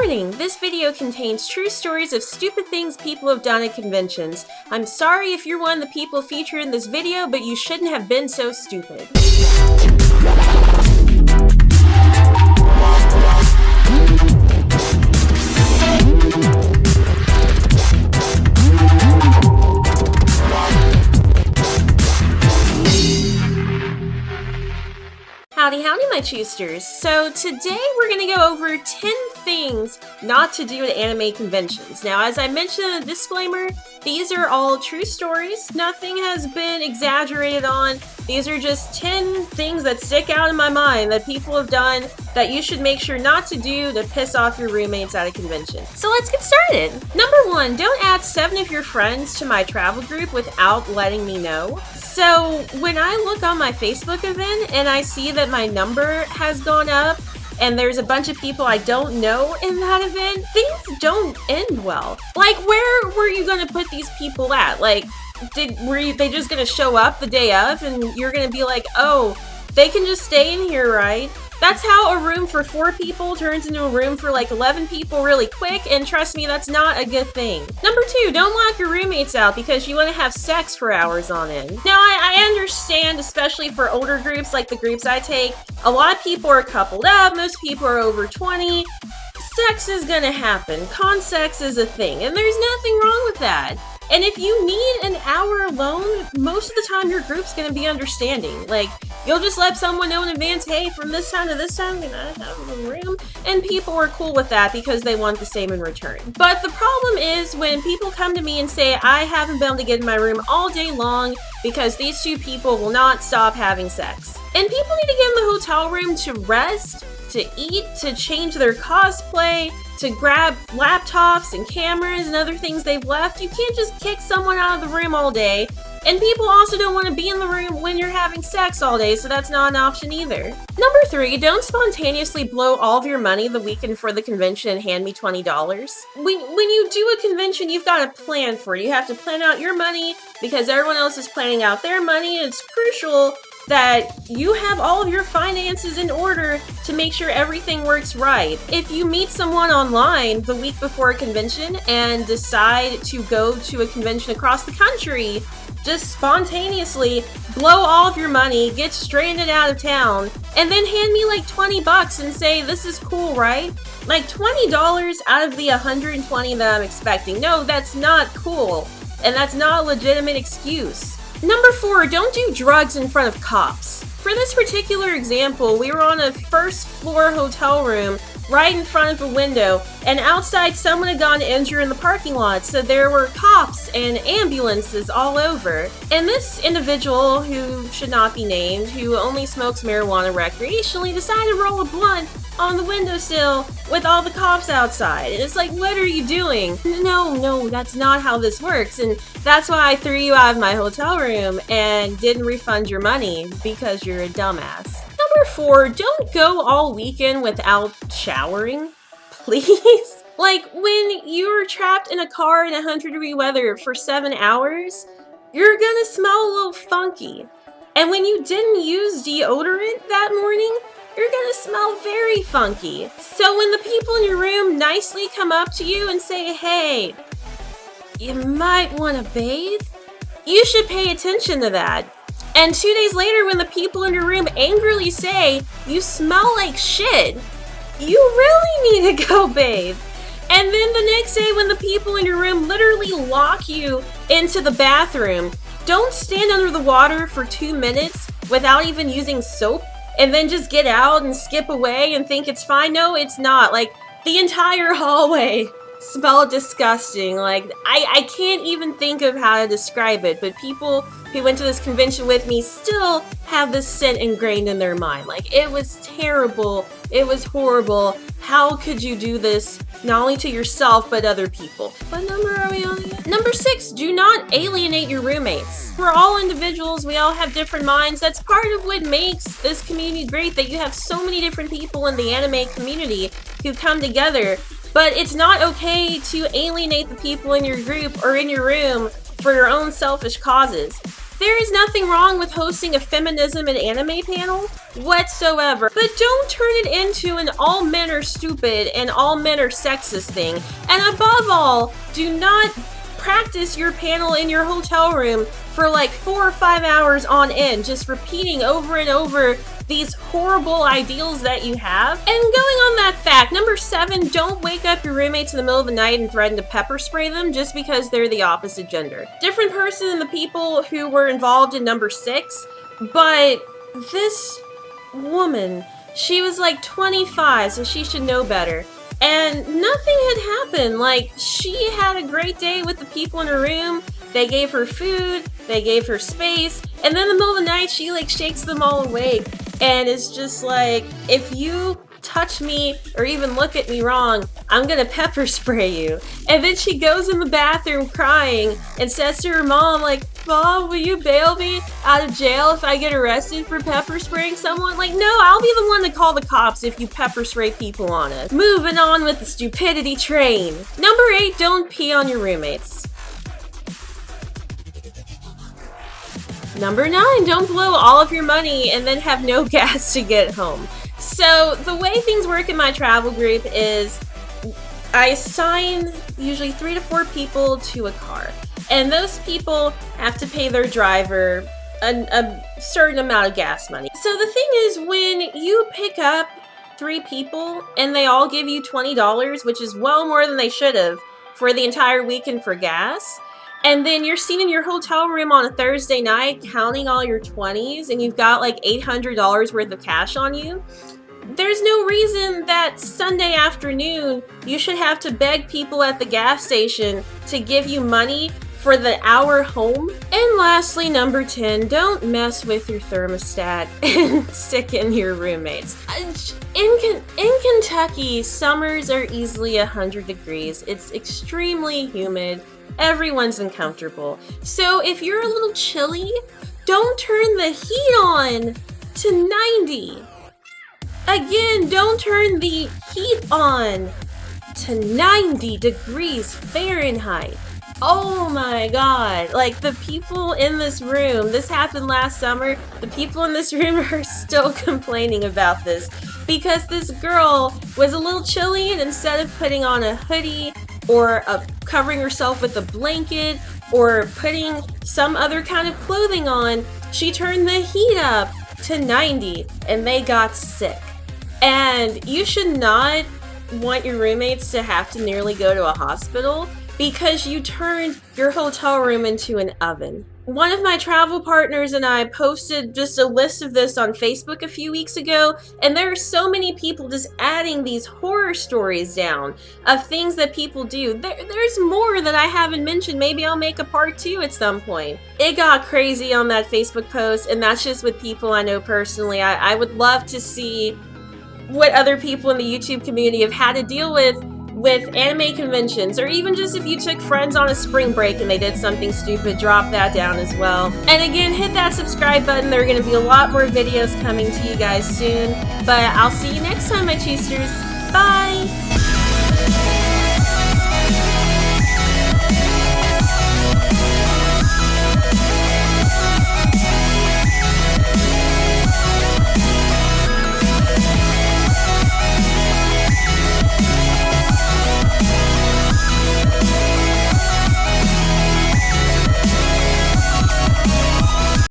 Warning! This video contains true stories of stupid things people have done at conventions. I'm sorry if you're one of the people featured in this video, but you shouldn't have been so stupid. Howdy, my CHUUUSTERs. So today we're going to go over 10 things not to do at anime conventions. Now, as I mentioned in the disclaimer, these are all true stories. Nothing has been exaggerated on. These are just 10 things that stick out in my mind that people have done that you should make sure not to do to piss off your roommates at a convention. So let's get started. Number 1, don't add 7 of your friends to my travel group without letting me know. So when I look on my Facebook event and I see that my number has gone up and there's a bunch of people I don't know in that event, things don't end well. Like, where were you gonna put these people at? Like, were they just gonna show up the day of and you're gonna be like, oh, they can just stay in here, right? That's how a room for 4 people turns into a room for like 11 people really quick, and trust me, that's not a good thing. Number 2, don't lock your roommates out because you want to have sex for hours on end. Now, I understand, especially for older groups like the groups I take, a lot of people are coupled up, most people are over 20. Sex is gonna happen. Con-sex is a thing, and there's nothing wrong with that. And if you need an hour alone, most of the time your group's gonna be understanding. Like, you'll just let someone know in advance, hey, from this time to this time, I'm gonna have a room. And people are cool with that because they want the same in return. But the problem is when people come to me and say, I haven't been able to get in my room all day long because these 2 people will not stop having sex. And people need to get in the hotel room to rest, to eat, to change their cosplay, to grab laptops and cameras and other things they've left. You can't just kick someone out of the room all day. And people also don't want to be in the room when you're having sex all day, so that's not an option either. Number 3, don't spontaneously blow all of your money the weekend before the convention and hand me $20. When you do a convention, you've got to plan for it. You have to plan out your money because everyone else is planning out their money. It's crucial that you have all of your finances in order to make sure everything works right. If you meet someone online the week before a convention and decide to go to a convention across the country, just spontaneously blow all of your money, get stranded out of town, and then hand me like 20 bucks and say, this is cool, right? Like $20 out of the 120 that I'm expecting. No, that's not cool. And that's not a legitimate excuse. Number 4, don't do drugs in front of cops. For this particular example, we were on a first floor hotel room right in front of a window, and outside someone had gone injured in the parking lot, so there were cops and ambulances all over. And this individual, who should not be named, who only smokes marijuana recreationally, decided to roll a blunt on the windowsill with all the cops outside. And it's like, what are you doing? No, that's not how this works. And that's why I threw you out of my hotel room and didn't refund your money, because you're a dumbass. Number 4, don't go all weekend without showering, please. Like, when you're trapped in a car in 100-degree weather for 7 hours, you're gonna smell a little funky. And when you didn't use deodorant that morning, you're gonna smell very funky. So when the people in your room nicely come up to you and say, hey, you might wanna bathe, you should pay attention to that. And 2 days later, when the people in your room angrily say, you smell like shit, you really need to go bathe. And then the next day, when the people in your room literally lock you into the bathroom, don't stand under the water for 2 minutes without even using soap and then just get out and skip away and think it's fine. No, it's not. Like, the entire hallway smelled disgusting. Like, I can't even think of how to describe it, but people who went to this convention with me still have this scent ingrained in their mind. Like, it was terrible. It was horrible. How could you do this, not only to yourself, but other people? What number are we on again? Number 6, do not alienate your roommates. We're all individuals. We all have different minds. That's part of what makes this community great, that you have so many different people in the anime community who come together. But it's not okay to alienate the people in your group or in your room for your own selfish causes. There is nothing wrong with hosting a feminism and anime panel whatsoever, but don't turn it into an all men are stupid and all men are sexist thing. And above all, do not practice your panel in your hotel room for like 4 or 5 hours on end, just repeating over and over these horrible ideals that you have. And going on that fact, number 7, don't wake up your roommates in the middle of the night and threaten to pepper spray them just because they're the opposite gender. Different person than the people who were involved in number 6, but this woman, she was like 25, so she should know better. And nothing had happened. Like, she had a great day with the people in her room. They gave her food, they gave her space, and then in the middle of the night, she like shakes them all awake and is just like, if you touch me or even look at me wrong, I'm gonna pepper spray you. And then she goes in the bathroom crying and says to her mom, like, Mom, will you bail me out of jail if I get arrested for pepper spraying someone? Like, no, I'll be the one to call the cops if you pepper spray people on us. Moving on with the stupidity train. Number 8, don't pee on your roommates. Number 9, don't blow all of your money and then have no gas to get home. So the way things work in my travel group is I assign usually 3 to 4 people to a car. And those people have to pay their driver a certain amount of gas money. So the thing is, when you pick up 3 people and they all give you $20, which is well more than they should have for the entire weekend for gas, and then you're sitting in your hotel room on a Thursday night counting all your 20s and you've got like $800 worth of cash on you, there's no reason that Sunday afternoon you should have to beg people at the gas station to give you money for the hour home. And lastly, number 10, don't mess with your thermostat and sicken your roommates. In Kentucky, summers are easily 100 degrees. It's extremely humid. Everyone's uncomfortable. So if you're a little chilly, don't turn the heat on to 90. Again, don't turn the heat on to 90 degrees Fahrenheit. Oh my god, like the people in this room, this happened last summer, the people in this room are still complaining about this because this girl was a little chilly and instead of putting on a hoodie or covering herself with a blanket or putting some other kind of clothing on, she turned the heat up to 90 and they got sick. And you should not want your roommates to have to nearly go to a hospital because you turned your hotel room into an oven. One of my travel partners and I posted just a list of this on Facebook a few weeks ago, and there are so many people just adding these horror stories down of things that people do. There's more that I haven't mentioned. Maybe I'll make a part 2 at some point. It got crazy on that Facebook post, and that's just with people I know personally. I would love to see what other people in the YouTube community have had to deal with anime conventions, or even just if you took friends on a spring break and they did something stupid, drop that down as well. And again, hit that subscribe button. There are going to be a lot more videos coming to you guys soon, but I'll see you next time, my CHUUUSTERs. Bye!